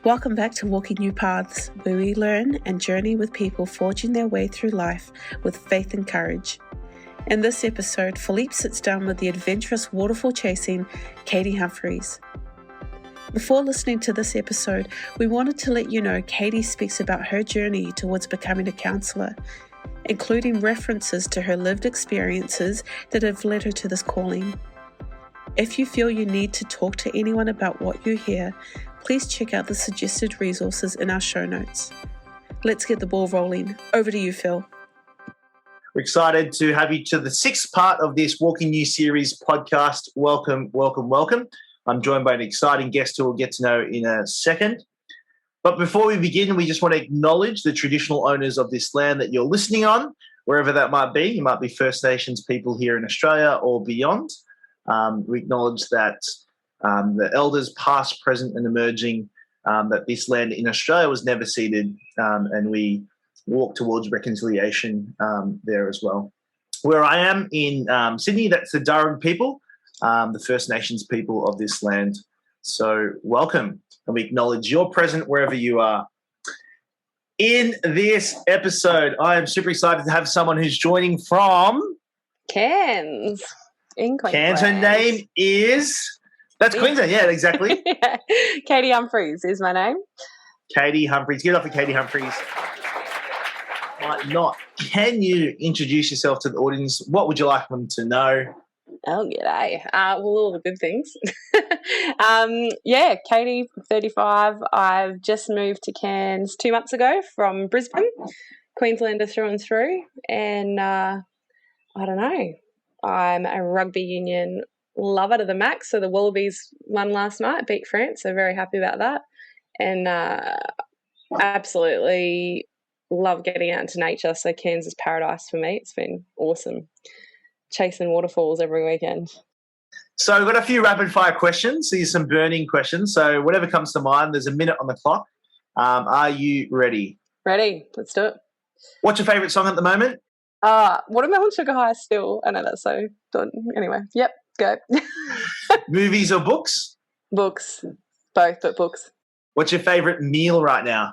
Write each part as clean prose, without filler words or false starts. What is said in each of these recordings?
Welcome back to Walking New Paths, where we learn and journey with people forging their way through life with faith and courage. In this episode, Philippe sits down with the adventurous waterfall chasing Caitie Humphreys. Before listening to this episode, we wanted to let you know Caitie speaks about her journey towards becoming a counsellor, including references to her lived experiences that have led her to this calling. If you feel you need to talk to anyone about what you hear, please check out the suggested resources in our show notes. Let's get the ball rolling. Over to you, Phil. We're excited to have you to the sixth part of this Walking New Series podcast. Welcome, welcome, welcome. I'm joined by an exciting guest who we'll get to know in a second. But before we begin, we just want to acknowledge the traditional owners of this land that you're listening on, wherever that might be. You might be First Nations people here in Australia or beyond. We acknowledge that the elders past, present and emerging, that this land in Australia was never ceded, and we walk towards reconciliation there as well. Where I am in Sydney, that's the Darug people, the First Nations people of this land. So welcome, and we acknowledge your present wherever you are. In this episode, I am super excited to have someone who's joining from Cairns in Queensland. Cairns. Her name is... That's Queensland, yeah, exactly. Yeah. Caitie Humphreys is my name. Caitie Humphreys. Get off of Caitie Humphreys. Might not. Can you introduce yourself to the audience? What would you like them to know? Oh, g'day. Well, all the good things. Caitie, 35. I've just moved to Cairns 2 months ago from Brisbane, Queenslander through and through. And I don't know, I'm a rugby union lover to the max. So the Wallabies won last night, beat France, so very happy about that. And absolutely love getting out into nature. So Cairns is paradise for me. It's been awesome chasing waterfalls every weekend. So I've got a few rapid fire questions. These are some burning questions. So whatever comes to mind, there's a minute on the clock. Are you ready? Ready. Let's do it. What's your favourite song at the moment? Watermelon Sugar High still. I know that's so done. Anyway, yep. Go. Movies or books? Books. Both, but books. What's your favourite meal right now?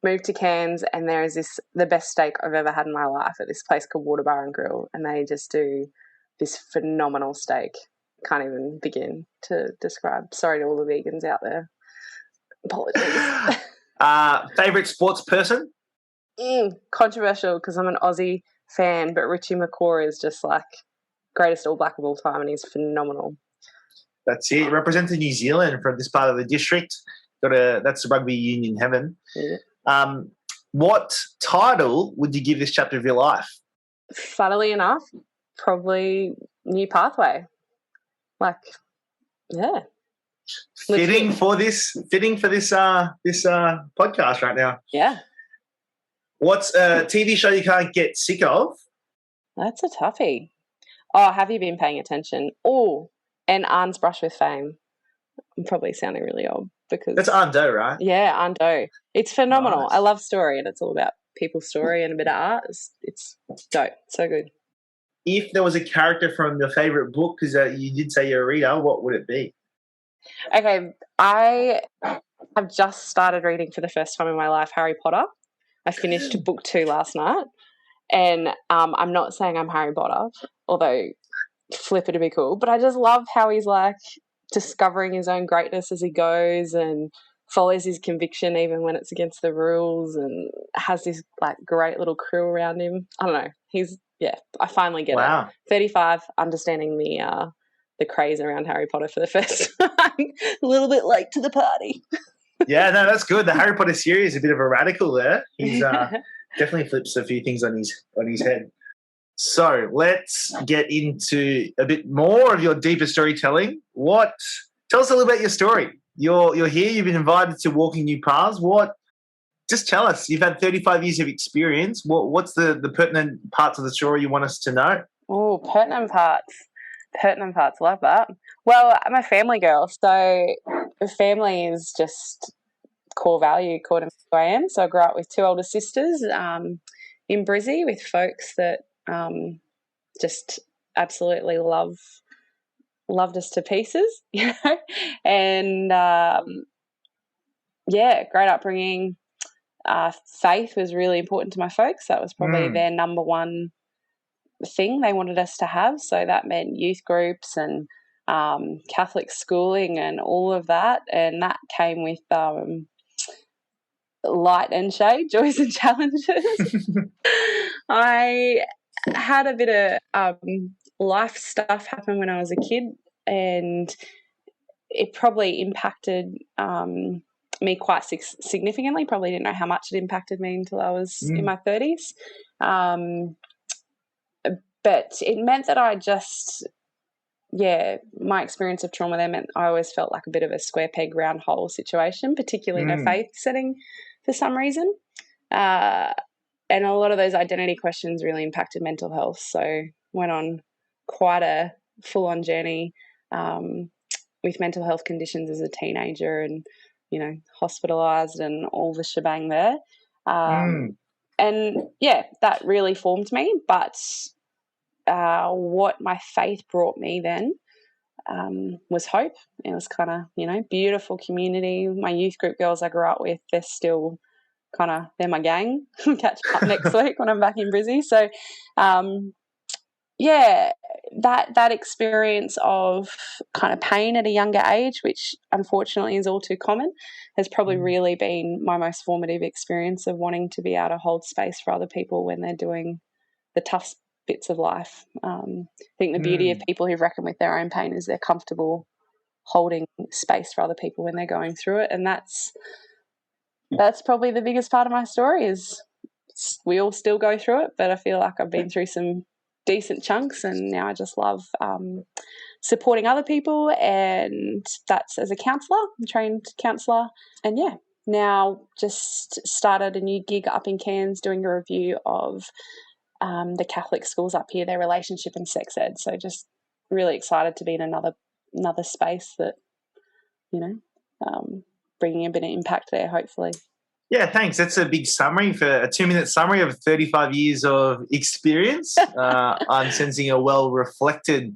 Moved to Cairns, and there is the best steak I've ever had in my life at this place called Water Bar and Grill, and they just do this phenomenal steak. Can't even begin to describe. Sorry to all the vegans out there. Apologies. Favourite sports person? Controversial because I'm an Aussie fan, but Richie McCaw is just like greatest All Black of all time, and he's phenomenal. That's it. Representing New Zealand from this part of the district. That's rugby union heaven. Yeah. What title would you give this chapter of your life? Funnily enough, probably New Pathway. Like, yeah. Fitting for this podcast right now. Yeah. What's a TV show you can't get sick of? That's a toughie. Oh, have you been paying attention? Oh, and Arne's Brush with Fame. I'm probably sounding really old because... That's Arndo, right? Yeah, Arndo. It's phenomenal. Nice. I love story, and it's all about people's story and a bit of art. It's dope. So good. If there was a character from your favourite book, because you did say you're a reader, what would it be? Okay, I have just started reading for the first time in my life Harry Potter. I finished book 2 last night. And I'm not saying I'm Harry Potter, although flip it'd be cool. But I just love how he's like discovering his own greatness as he goes and follows his conviction even when it's against the rules, and has this like great little crew around him. I don't know. I finally get it. 35, understanding the craze around Harry Potter for the first time. A little bit late to the party. Yeah, no, that's good. The Harry Potter series is a bit of a radical there. He's definitely flips a few things on his head. So let's get into a bit more of your deeper storytelling. Tell us a little about your story. You're here. You've been invited to Walking New Paths. Just tell us. You've had 35 years of experience. What's the pertinent parts of the story you want us to know? Oh, pertinent parts. Love that. Well, I'm a family girl, so family is just core value according to who I am. So I grew up with 2 older sisters in Brizzy with folks that just absolutely loved us to pieces, you know. And great upbringing. Faith was really important to my folks. That was probably their number one thing they wanted us to have. So that meant youth groups and Catholic schooling and all of that. And that came with light and shade, joys and challenges. I had a bit of life stuff happen when I was a kid, and it probably impacted me quite significantly. Probably didn't know how much it impacted me until I was in my 30s. But it meant that my experience of trauma there meant I always felt like a bit of a square peg, round hole situation, particularly in a faith setting for some reason. And a lot of those identity questions really impacted mental health. So went on quite a full-on journey with mental health conditions as a teenager and, hospitalised and all the shebang there. And, that really formed me. But what my faith brought me then was hope. It was kind of, beautiful community. My youth group girls I grew up with, they're still they're my gang. Catch up next week when I'm back in Brizzy. So, that experience of kind of pain at a younger age, which unfortunately is all too common, has probably really been my most formative experience of wanting to be able to hold space for other people when they're doing the tough bits of life. I think the beauty of people who reckon with their own pain is they're comfortable holding space for other people when they're going through it, and that's probably the biggest part of my story. Is we all still go through it, but I feel like I've been through some decent chunks, and now I just love supporting other people, and that's as a counsellor, I'm trained counsellor, and now just started a new gig up in Cairns doing a review of the Catholic schools up here, their relationship and sex ed. So just really excited to be in another space that, bringing a bit of impact there, hopefully. Yeah, thanks. That's a big summary for a 2-minute summary of 35 years of experience. I'm sensing a well-reflected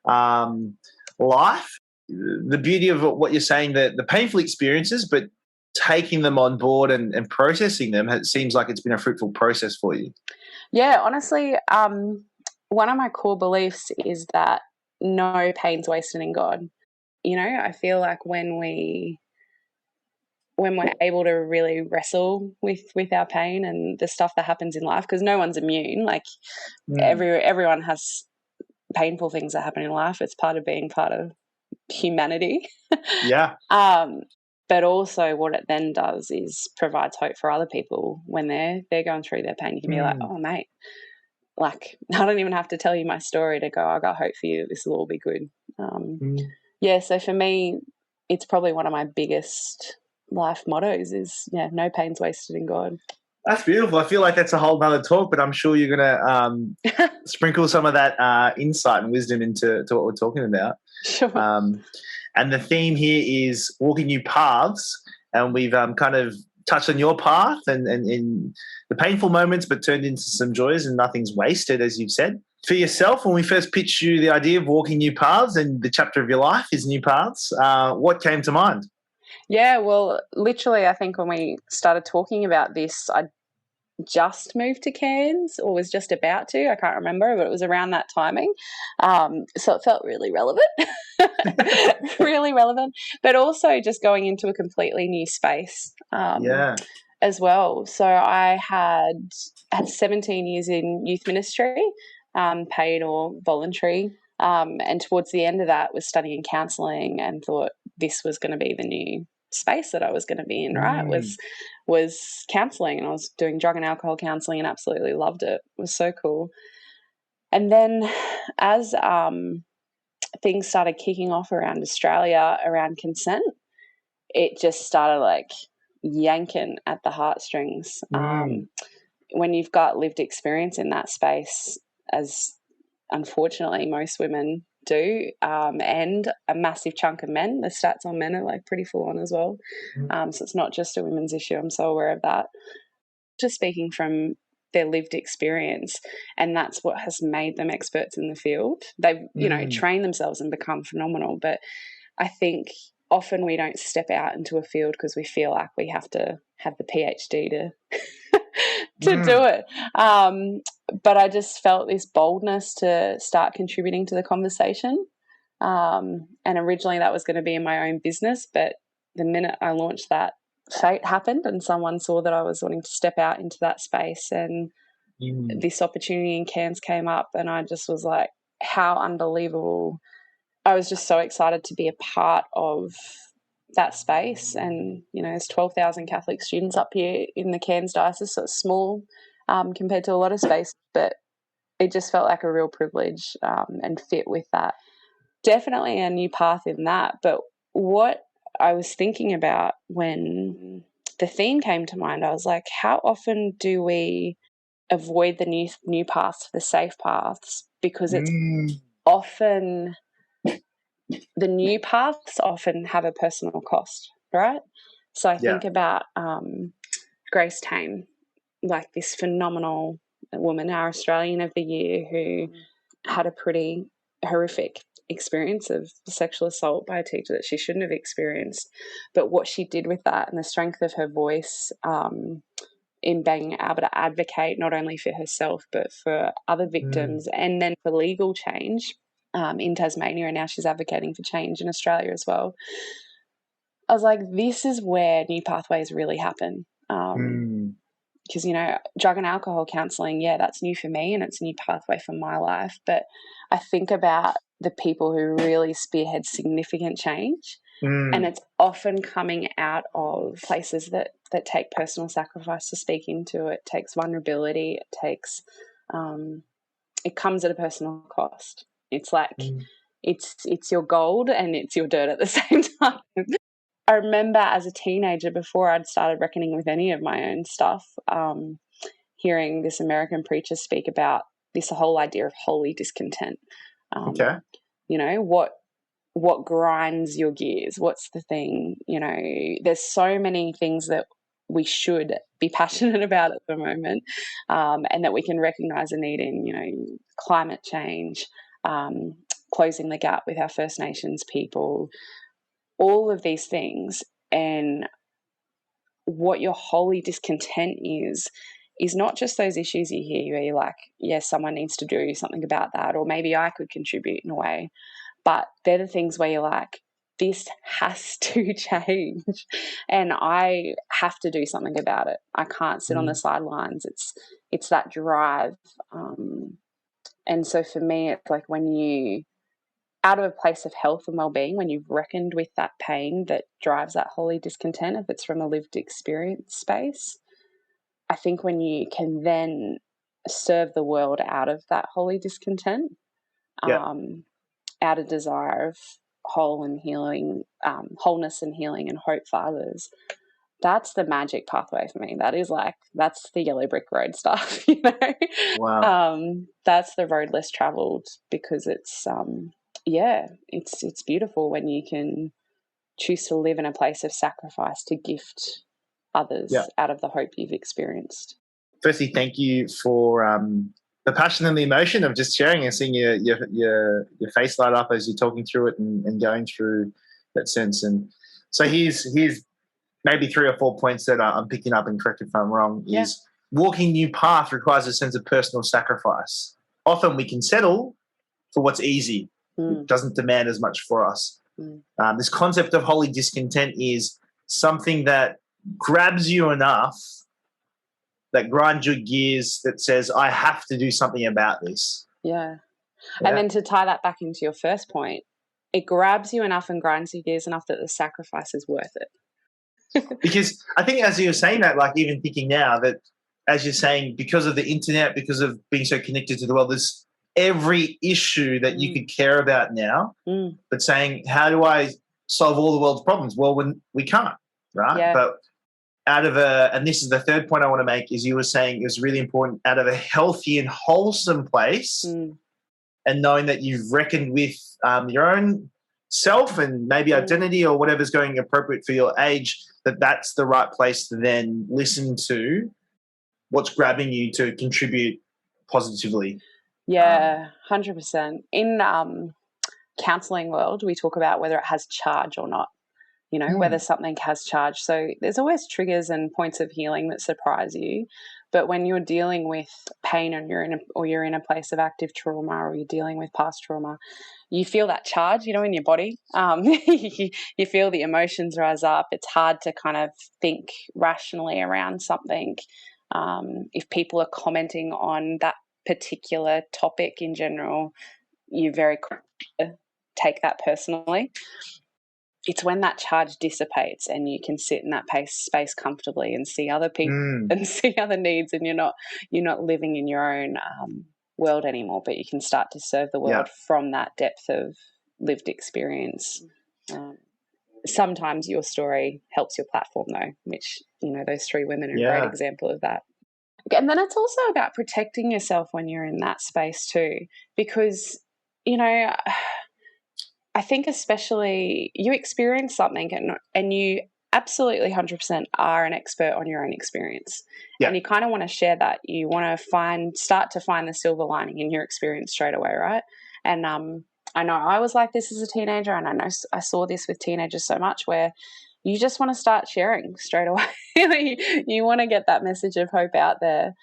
life. The beauty of what you're saying, the painful experiences, but taking them on board and processing them, it seems like it's been a fruitful process for you. Yeah, honestly, one of my core beliefs is that no pain's wasted in God. I feel like when we're able to really wrestle with our pain and the stuff that happens in life, because no one's immune. Like everyone has painful things that happen in life. It's part of being part of humanity. Yeah. But also what it then does is provides hope for other people when they're going through their pain. You can be like, oh, mate, like I don't even have to tell you my story to go, I got hope for you. This will all be good. So for me, it's probably one of my biggest life mottos is, no pain's wasted in God. That's beautiful. I feel like that's a whole nother talk, but I'm sure you're going to sprinkle some of that insight and wisdom into what we're talking about. Sure. And the theme here is walking new paths, and we've kind of touched on your path and the painful moments, but turned into some joys, and nothing's wasted, as you've said. For yourself, when we first pitched you the idea of walking new paths and the chapter of your life is new paths, what came to mind? Yeah, well, literally, I think when we started talking about this, I just moved to Cairns or was just about to. I can't remember, but it was around that timing. So it felt really relevant, really relevant, but also just going into a completely new space as well. So I had 17 years in youth ministry, paid or voluntary, and towards the end of that was studying counselling and thought this was going to be the new space that I was going to be in, right, was counselling, and I was doing drug and alcohol counselling and absolutely loved it. It was so cool. And then as things started kicking off around Australia, around consent, it just started like yanking at the heartstrings. When you've got lived experience in that space, as unfortunately most women do, and a massive chunk of men, the stats on men are like pretty full on as well. So it's not just a women's issue. I'm so aware of that. Just speaking from their lived experience, and that's what has made them experts in the field. They've, trained themselves and become phenomenal. But I think often we don't step out into a field because we feel like we have to have the PhD to do it. But I just felt this boldness to start contributing to the conversation. And originally that was going to be in my own business, but the minute I launched that, fate happened and someone saw that I was wanting to step out into that space, and this opportunity in Cairns came up, and I just was like, how unbelievable. I was just so excited to be a part of that space. And, you know, there's 12,000 Catholic students up here in the Cairns diocese, so it's small compared to a lot of space, but it just felt like a real privilege and fit with that. Definitely a new path in that. But what I was thinking about when the theme came to mind, I was like, how often do we avoid the new paths, the safe paths, because it's often the new paths often have a personal cost, right? So I think about Grace Tame, like this phenomenal woman, our Australian of the Year, who had a pretty horrific experience of sexual assault by a teacher that she shouldn't have experienced. But what she did with that and the strength of her voice in being able to advocate not only for herself but for other victims and then for legal change in Tasmania, and now she's advocating for change in Australia as well. I was like, this is where new pathways really happen. Because, you know, drug and alcohol counselling, that's new for me and it's a new pathway for my life. But I think about the people who really spearhead significant change, and it's often coming out of places that take personal sacrifice to speak into. It takes vulnerability. It takes it comes at a personal cost. It's like it's your gold and it's your dirt at the same time. I remember as a teenager, before I'd started reckoning with any of my own stuff, hearing this American preacher speak about this whole idea of holy discontent. You know, what grinds your gears? What's the thing? You know, there's so many things that we should be passionate about at the moment, and that we can recognise a need in, you know, climate change, closing the gap with our First Nations people, all of these things. And what your holy discontent is not just those issues you hear where you're like, yes, someone needs to do something about that, or maybe I could contribute in a way. But they're the things where you're like, this has to change and I have to do something about it. I can't sit on the sidelines. It's that drive. And so for me, it's like when you, out of a place of health and well-being, when you've reckoned with that pain that drives that holy discontent, if it's from a lived experience space, I think when you can then serve the world out of that holy discontent, out of desire of wholeness and healing and hope for others, that's the magic pathway for me. That's the yellow brick road stuff, you know. Wow. That's the road less traveled, because it's it's beautiful when you can choose to live in a place of sacrifice to gift others out of the hope you've experienced. Firstly, thank you for the passion and the emotion of just sharing and seeing your face light up as you're talking through it and going through that sense. And so here's maybe 3 or 4 points that I'm picking up, and correct if I'm wrong, is walking new path requires a sense of personal sacrifice. Often we can settle for what's easy. It doesn't demand as much for us. This concept of holy discontent is something that grabs you enough, that grinds your gears, that says, I have to do something about this. Yeah. And then to tie that back into your first point, it grabs you enough and grinds your gears enough that the sacrifice is worth it. Because I think as you're saying that, like even thinking now that, as you're saying, because of the internet, because of being so connected to the world, there's every issue that you could care about now, but saying, how do I solve all the world's problems? Well, when we can't, right? Yeah. But out of and this is the third point I want to make, is you were saying it was really important, out of a healthy and wholesome place, and knowing that you've reckoned with your own self and maybe identity or whatever's going appropriate for your age, that's the right place to then listen to what's grabbing you to contribute positively. Yeah, 100%. In counselling world, we talk about whether it has charge or not. whether something has charge. So there's always triggers and points of healing that surprise you. But when you're dealing with pain and you're in a place of active trauma, or you're dealing with past trauma, you feel that charge, in your body. You feel the emotions rise up. It's hard to kind of think rationally around something. If people are commenting on that particular topic in general, you very quickly take that personally. It's when that charge dissipates and you can sit in that space comfortably and see other people and see other needs, and you're not living in your own world anymore, but you can start to serve the world from that depth of lived experience. Sometimes your story helps your platform, though, which those 3 women are a great example of that. And then it's also about protecting yourself when you're in that space too, because I think especially you experience something and you absolutely 100% are an expert on your own experience. Yeah. And you kind of want to share that. You want to start to find the silver lining in your experience straight away, right? And I know I was like this as a teenager, and I know I saw this with teenagers so much, where you just want to start sharing straight away. You want to get that message of hope out there.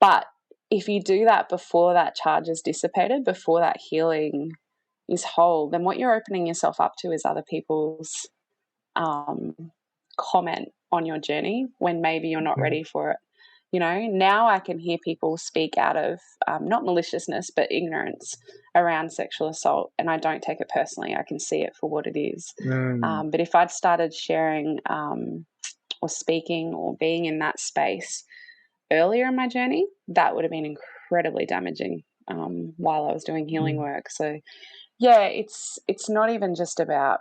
But if you do that before that charge is dissipated, before that healing is whole, then what you're opening yourself up to is other people's comment on your journey when maybe you're not ready for it. Now I can hear people speak out of not maliciousness but ignorance around sexual assault, and I don't take it personally. I can see it for what it is. But if I'd started sharing or speaking or being in that space earlier in my journey, that would have been incredibly damaging while I was doing healing work. So yeah, it's not even just about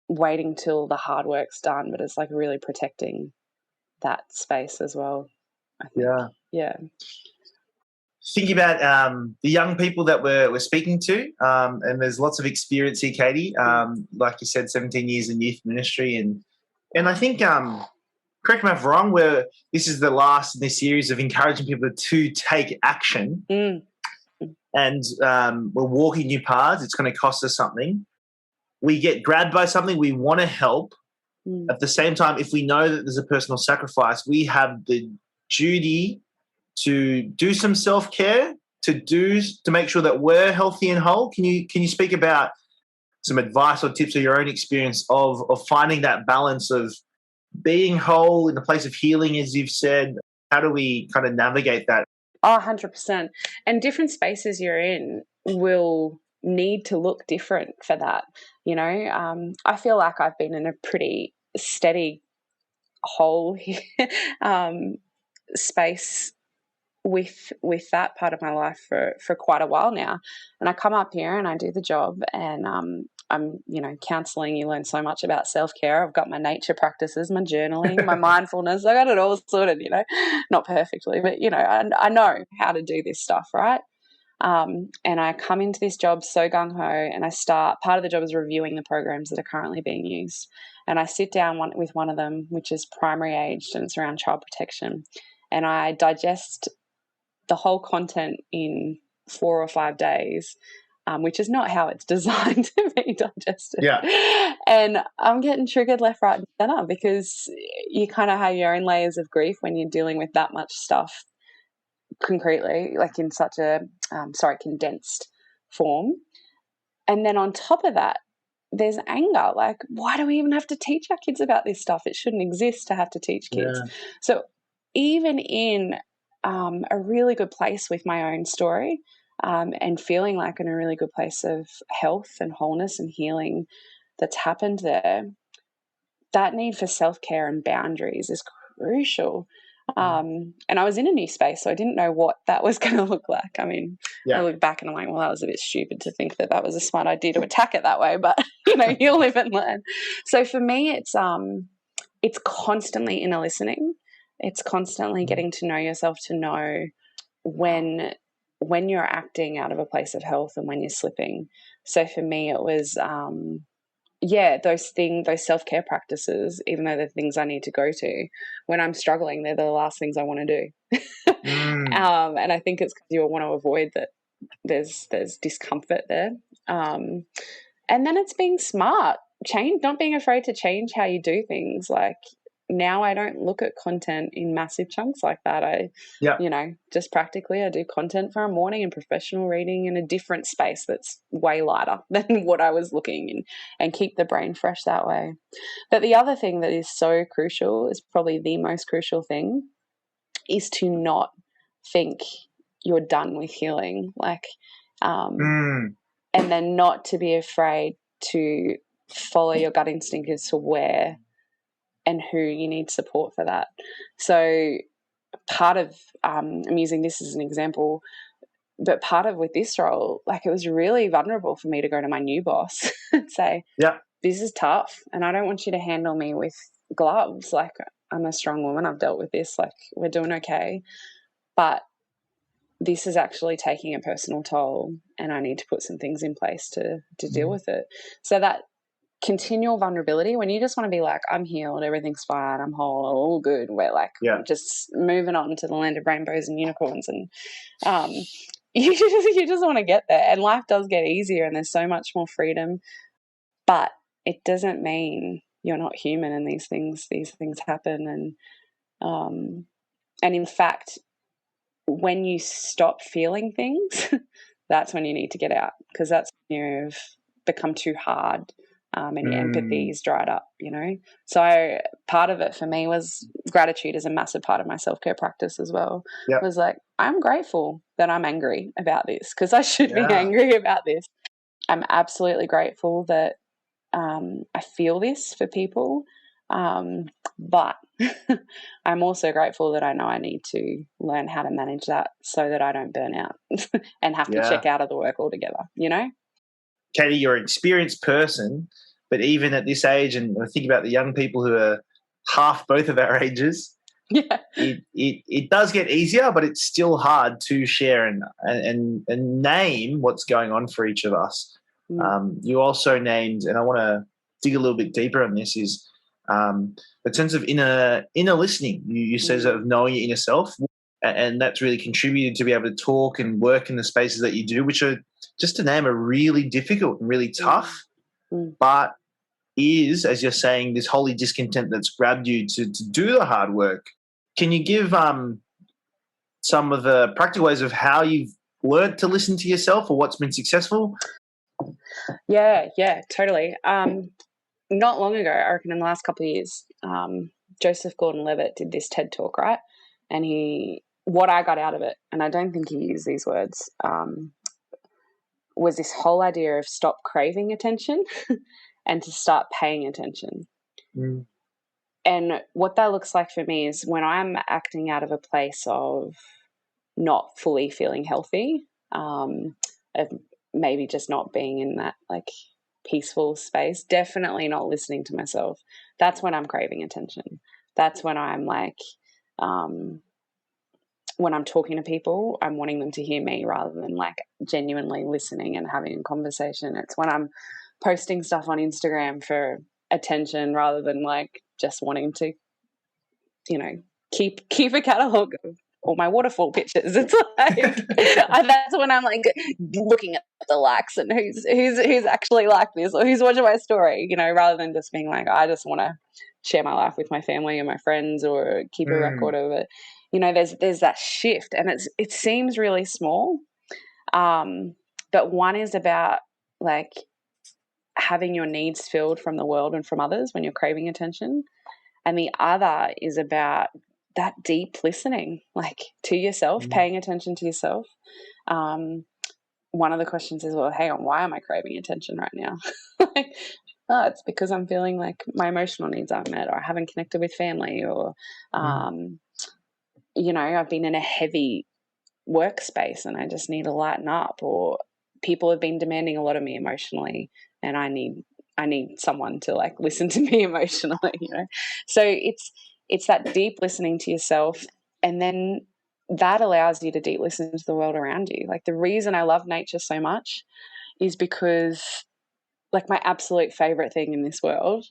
waiting till the hard work's done, but it's like really protecting that space as well, I think. Yeah. Thinking about the young people that we're speaking to, and there's lots of experience here, Caitie. Like you said, 17 years in youth ministry, and I think, correct me if I'm wrong, where this is the last in this series of encouraging people to take action. And we're walking new paths. It's going to cost us something. We get grabbed by something. We want to help. At the same time, if we know that there's a personal sacrifice, we have the duty to do some self-care, to make sure that we're healthy and whole. Can you speak about some advice or tips of your own experience of finding that balance of being whole in the place of healing, as you've said? How do we kind of navigate that? 100%. And different spaces you're in will need to look different for that. I feel like I've been in a pretty steady whole space with that part of my life for quite a while now. And I come up here and I do the job, and I'm counseling. You learn so much about self-care. I've got my nature practices, my journaling, my mindfulness. I got it all sorted, not perfectly, but I know how to do this stuff, right? And I come into this job so gung-ho, and part of the job is reviewing the programs that are currently being used. And I sit down with one of them, which is primary aged, and it's around child protection. And I digest the whole content in 4 or 5 days, which is not how it's designed to be digested. Yeah. And I'm getting triggered left, right, and center, because you kind of have your own layers of grief when you're dealing with that much stuff concretely, like in such a condensed form. And then on top of that, there's anger. Like, why do we even have to teach our kids about this stuff? It shouldn't exist to have to teach kids. Yeah. So even in a really good place with my own story, and feeling like in a really good place of health and wholeness and healing that's happened there, that need for self-care and boundaries is crucial. And I was in a new space, so I didn't know what that was going to look like. I mean, I look back and I'm like, well, that was a bit stupid to think that was a smart idea to attack it that way, but you live and learn. So for me, it's constantly inner listening. It's constantly getting to know yourself, to know when you're acting out of a place of health and when you're slipping. So for me, it was those self-care practices, even though they're things I need to go to when I'm struggling, they're the last things I want to do. And I think it's because you want to avoid that there's discomfort there. And then it's being smart not being afraid to change how you do things. Like, now I don't look at content in massive chunks like that. Just practically I do content for a morning and professional reading in a different space that's way lighter than what I was looking in, and keep the brain fresh that way. But the other thing that is so crucial, is probably the most crucial thing, is to not think you're done with healing. And then not to be afraid to follow your gut instinct as to where and who you need support for that. So part of, I'm using this as an example, but part of with this role, like, it was really vulnerable for me to go to my new boss and say, this is tough and I don't want you to handle me with gloves. Like, I'm a strong woman. I've dealt with this. Like, we're doing okay. But this is actually taking a personal toll and I need to put some things in place to deal with it. So that continual vulnerability, when you just want to be like, I'm healed, everything's fine, I'm whole, all good, we're like just moving on to the land of rainbows and unicorns, and you just want to get there, and life does get easier and there's so much more freedom, but it doesn't mean you're not human, and these things happen, and in fact, when you stop feeling things, that's when you need to get out, because that's when you've become too hard. And your empathy is dried up, So part of it for me was gratitude is a massive part of my self-care practice as well. It was like, I'm grateful that I'm angry about this, because I should be angry about this. I'm absolutely grateful that I feel this for people. But I'm also grateful that I know I need to learn how to manage that so that I don't burn out and have to check out of the work altogether, Caitie, you're an experienced person, but even at this age, and I think about the young people who are half both of our ages, it does get easier, but it's still hard to share and name what's going on for each of us. You also named, and I want to dig a little bit deeper on this, is the sense of inner listening. You said of knowing your inner self, and that's really contributed to be able to talk and work in the spaces that you do, which are, just to name, are really difficult and really tough, but is, as you're saying, this holy discontent that's grabbed you to do the hard work. Can you give some of the practical ways of how you've learned to listen to yourself, or what's been successful? Yeah, totally. Not long ago, I reckon in the last couple of years, Joseph Gordon-Levitt did this TED Talk, right? And what I got out of it, and I don't think he used these words, was this whole idea of stop craving attention and to start paying attention. And what that looks like for me is when I'm acting out of a place of not fully feeling healthy, of maybe just not being in that like peaceful space, definitely not listening to myself. That's when I'm craving attention. That's when I'm like, when I'm talking to people, I'm wanting them to hear me rather than like genuinely listening and having a conversation. It's when I'm posting stuff on Instagram for attention rather than like just wanting to, keep a catalogue of all my waterfall pictures. It's like that's when I'm like looking at the likes and who's actually like this, or who's watching my story, rather than just being like, I just want to share my life with my family and my friends, or keep a record of it. There's that shift, and it seems really small, but one is about like having your needs filled from the world and from others when you're craving attention, and the other is about that deep listening, like to yourself, paying attention to yourself. One of the questions is, well, hang on, why am I craving attention right now? It's because I'm feeling like my emotional needs aren't met, or I haven't connected with family, or I've been in a heavy workspace and I just need to lighten up, or people have been demanding a lot of me emotionally and I need someone to like listen to me emotionally, So it's that deep listening to yourself, and then that allows you to deep listen to the world around you. Like the reason I love nature so much is because like my absolute favorite thing in this world,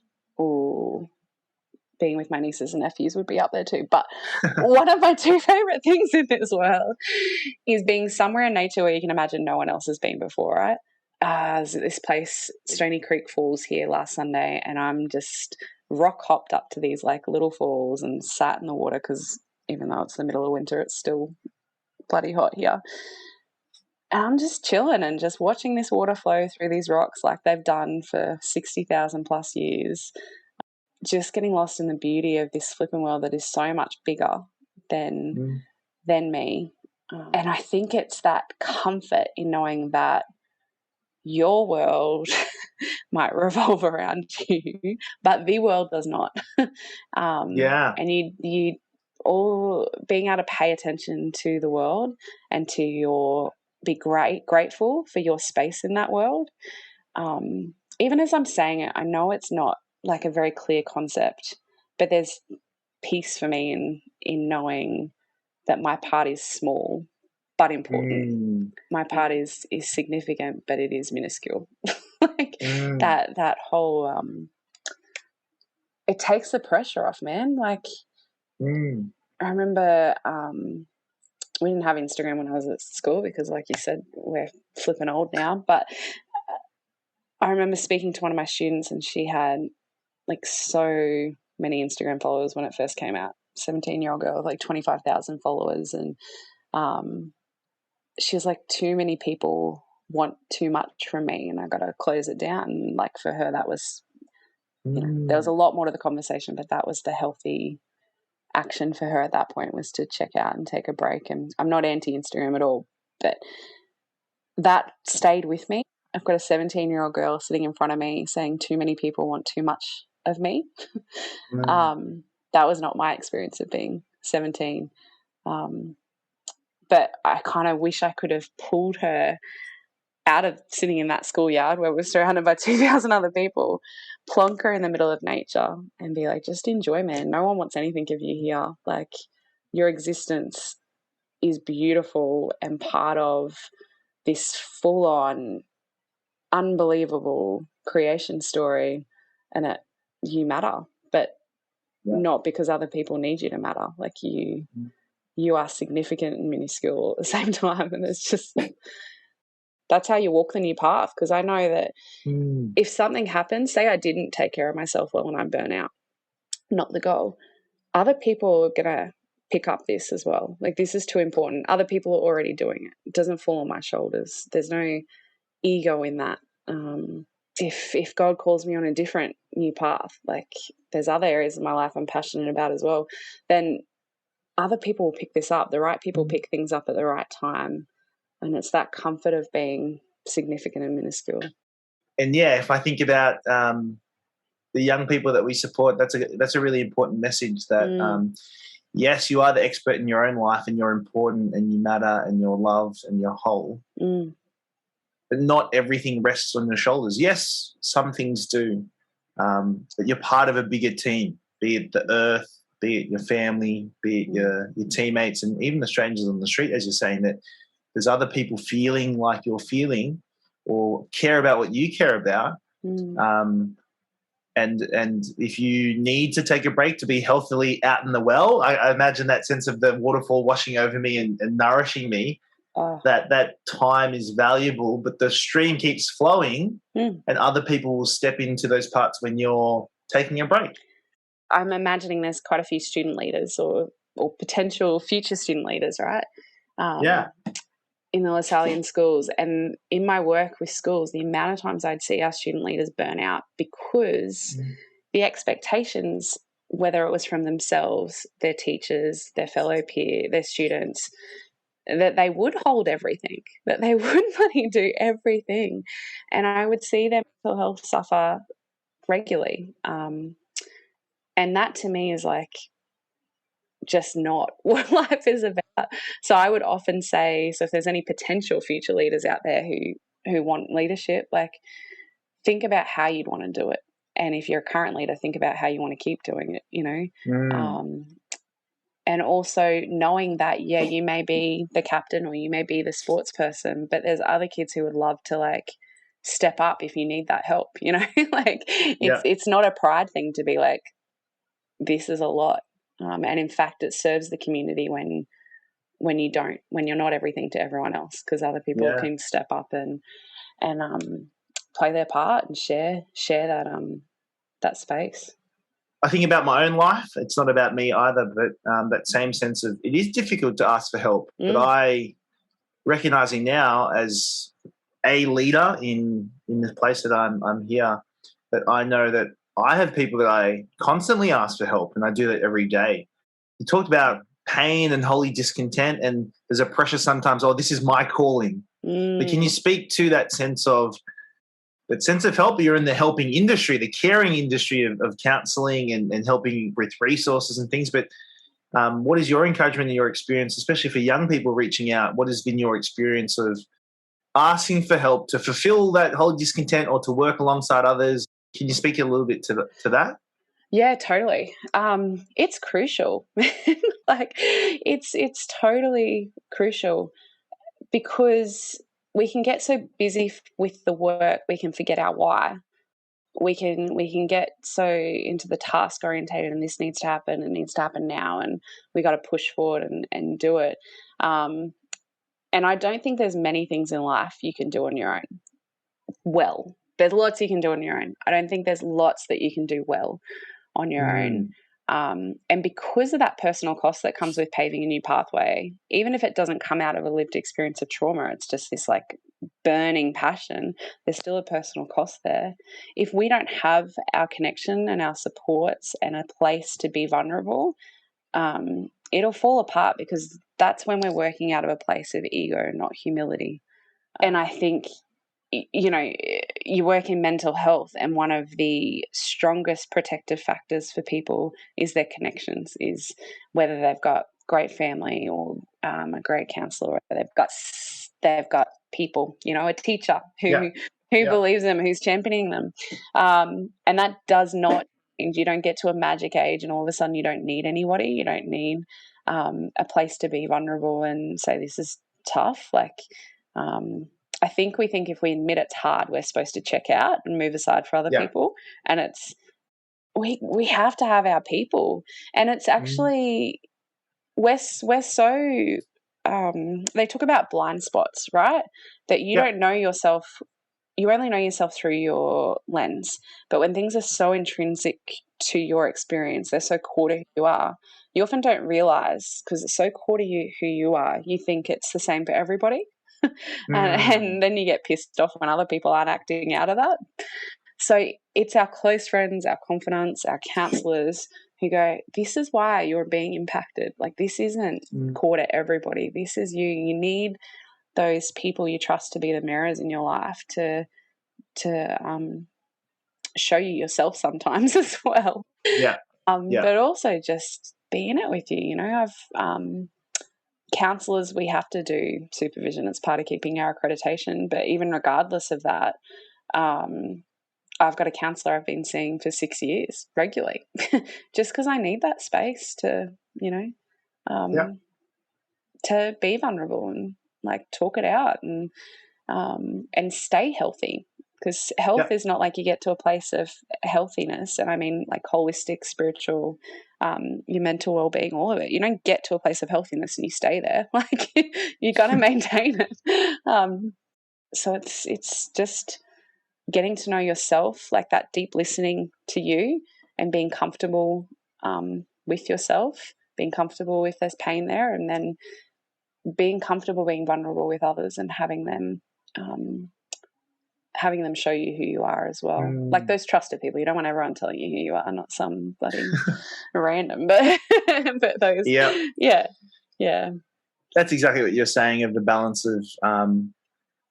being with my nieces and nephews would be up there too. But one of my two favorite things in this world is being somewhere in nature where you can imagine no one else has been before, right? this place, Stony Creek Falls, here last Sunday, and I'm just rock hopped up to these like little falls and sat in the water because even though it's the middle of winter, it's still bloody hot here. And I'm just chilling and just watching this water flow through these rocks like they've done for 60,000 plus years. Just getting lost in the beauty of this flipping world that is so much bigger than me. And I think it's that comfort in knowing that your world might revolve around you, but the world does not. And you all being able to pay attention to the world and to be grateful for your space in that world. Even as I'm saying it, I know it's not like a very clear concept, but there's peace for me in knowing that my part is small but important. My part is significant, but it is minuscule. That whole it takes the pressure off, man. Like I remember we didn't have Instagram when I was at school because, like you said, we're flipping old now. But I remember speaking to one of my students, and she had like so many Instagram followers when it first came out. 17-year-old girl with like 25,000 followers, and she was like, too many people want too much from me and I got to close it down. And like for her, that was, there was a lot more to the conversation, but that was the healthy action for her at that point, was to check out and take a break. And I'm not anti-Instagram at all, but that stayed with me. I've got a 17-year-old girl sitting in front of me saying too many people want too much of me. That was not my experience of being 17. But I kind of wish I could have pulled her out of sitting in that schoolyard where we're surrounded by 2,000 other people, plonk her in the middle of nature and be like, just enjoy, man. No one wants anything of you here. Like, your existence is beautiful and part of this full-on, unbelievable creation story, and you matter, but not because other people need you to matter. Like, you are significant and minuscule at the same time, and it's just that's how you walk the new path. Because I know that if something happens, say I didn't take care of myself well and I'm burnt out, not the goal, other people are gonna pick up this as well. Like, this is too important. Other people are already doing it. It doesn't fall on my shoulders. There's no ego in that. If God calls me on a different new path, like there's other areas of my life I'm passionate about as well, then other people will pick this up. The right people pick things up at the right time. And it's that comfort of being significant and minuscule. And if I think about the young people that we support, that's a really important message that, yes, you are the expert in your own life and you're important and you matter and you're loved and you're whole. But not everything rests on your shoulders. Yes, some things do. But you're part of a bigger team, be it the earth, be it your family, be it your teammates, and even the strangers on the street, as you're saying, that there's other people feeling like you're feeling or care about what you care about. And if you need to take a break to be healthily out in the well, I imagine that sense of the waterfall washing over me and nourishing me, that time is valuable, but the stream keeps flowing and other people will step into those parts when you're taking a break. I'm imagining there's quite a few student leaders or potential future student leaders, right? In the Lasallian schools. And in my work with schools, the amount of times I'd see our student leaders burn out because the expectations, whether it was from themselves, their teachers, their fellow peer, their students, that they would hold everything, that they would bloody do everything. And I would see their mental health suffer regularly. And that to me is like just not what life is about. So I would often say, so if there's any potential future leaders out there who want leadership, like think about how you'd want to do it. And if you're a current leader, think about how you want to keep doing it, you know. And also knowing that, you may be the captain or you may be the sports person, but there's other kids who would love to like step up if you need that help, you know. Like it's not a pride thing to be like, this is a lot. And in fact, it serves the community when you're not everything to everyone else, because other people can step up and and play their part and share that space. I think about my own life. It's not about me either, but that same sense of it is difficult to ask for help. But I, recognizing now as a leader in the place that I'm here, that I know that I have people that I constantly ask for help, and I do that every day. You talked about pain and holy discontent, and there's a pressure sometimes, oh, this is my calling. But can you speak to that sense of help? You're in the helping industry, the caring industry of counselling and helping with resources and things. But what is your encouragement and your experience, especially for young people reaching out? What has been your experience of asking for help to fulfill that whole discontent or to work alongside others? Can you speak a little bit to that? Yeah, totally. It's crucial. Like it's totally crucial, because we can get so busy with the work, we can forget our why. We can get so into the task orientated, and this needs to happen, it needs to happen now, and we got to push forward and do it. And I don't think there's many things in life you can do on your own well. There's lots you can do on your own. I don't think there's lots that you can do well on your own. And because of that personal cost that comes with paving a new pathway, even if it doesn't come out of a lived experience of trauma, it's just this like burning passion, there's still a personal cost there. If we don't have our connection and our supports and a place to be vulnerable, it'll fall apart, because that's when we're working out of a place of ego, not humility. And I think, you know, you work in mental health, and one of the strongest protective factors for people is their connections, is whether they've got great family or a great counsellor, or they've got people, you know, a teacher who believes them, who's championing them. And that does not mean you don't get to a magic age and all of a sudden you don't need anybody. You don't need a place to be vulnerable and say, this is tough. Like, I think we think if we admit it's hard, we're supposed to check out and move aside for other people. And it's, we have to have our people. And it's actually, we're so, they talk about blind spots, right? That you don't know yourself. You only know yourself through your lens. But when things are so intrinsic to your experience, they're so core to who you are, you often don't realize, because it's so core to you who you are, you think it's the same for everybody. And then you get pissed off when other people aren't acting out of that. So it's our close friends, our confidants, our counsellors who go, this is why you're being impacted. Like, this isn't core to everybody. This is you. You need those people you trust to be the mirrors in your life to show you yourself sometimes as well. But also just be in it with you. You know, I've counsellors, we have to do supervision. It's part of keeping our accreditation. But even regardless of that, I've got a counsellor I've been seeing for 6 years regularly, just because I need that space to, you know, to be vulnerable and like talk it out and stay healthy. Because health is not like you get to a place of healthiness, and I mean like holistic, spiritual, your mental well-being, all of it. You don't get to a place of healthiness and you stay there. Like, you got to maintain it. So it's just getting to know yourself, like that deep listening to you, and being comfortable with yourself, being comfortable with there's pain there, and then being comfortable being vulnerable with others and having them show you who you are as well. Like those trusted people. You don't want everyone telling you who you are, not some bloody random, but those. Yeah. That's exactly what you're saying, of the balance of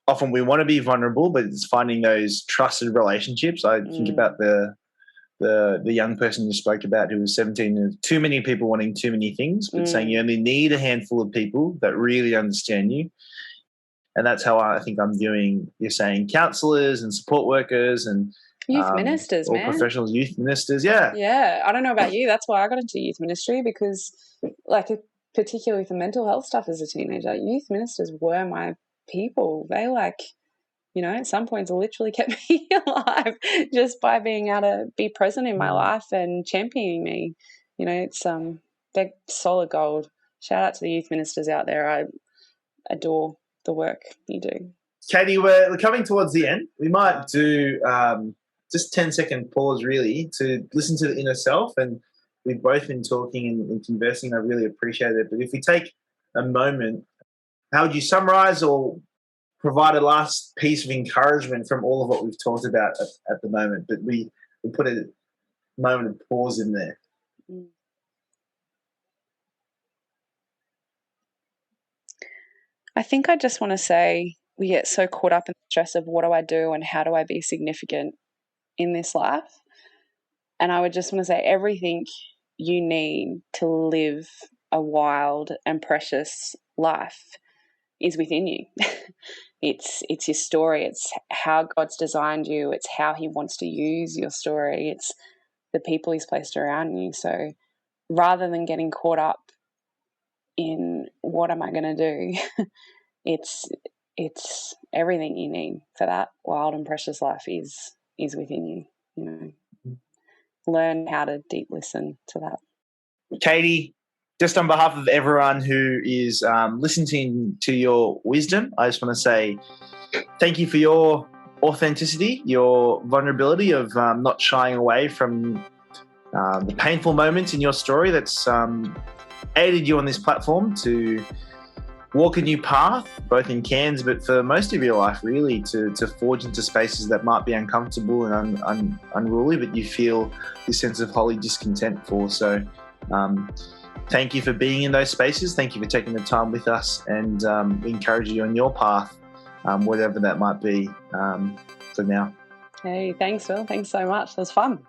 often we want to be vulnerable, but it's finding those trusted relationships. I think about the young person you spoke about who was 17, and too many people wanting too many things, but saying you only need a handful of people that really understand you. And that's how I think I'm viewing, you're saying, counsellors and support workers and youth ministers, man. Professionals, youth ministers, Yeah, I don't know about you. That's why I got into youth ministry, because like particularly for mental health stuff as a teenager, youth ministers were my people. They like, you know, at some points literally kept me alive just by being able to be present in my life and championing me. You know, it's they're solid gold. Shout out to the youth ministers out there. I adore the work you do. Caitie, we're coming towards the end. We might do just 10-second pause, really, to listen to the inner self. And we've both been talking and conversing. I really appreciate it. But if we take a moment, how would you summarize or provide a last piece of encouragement from all of what we've talked about at the moment? But we put a moment of pause in there. I think I just want to say we get so caught up in the stress of what do I do and how do I be significant in this life. And I would just want to say everything you need to live a wild and precious life is within you. It's your story. It's how God's designed you. It's how he wants to use your story. It's the people he's placed around you. So rather than getting caught up in what am I going to do, it's everything you need for that wild and precious life is within you. You know, learn how to deep listen to that. Caitie, just on behalf of everyone who is listening to your wisdom, I just want to say thank you for your authenticity, your vulnerability of not shying away from the painful moments in your story that's aided you on this platform to walk a new path, both in Cairns, but for most of your life, really, to forge into spaces that might be uncomfortable and unruly, but you feel this sense of holy discontent for. So thank you for being in those spaces. Thank you for taking the time with us, and we encourage you on your path, whatever that might be for now. Hey, thanks, Phil. Thanks so much. It was fun.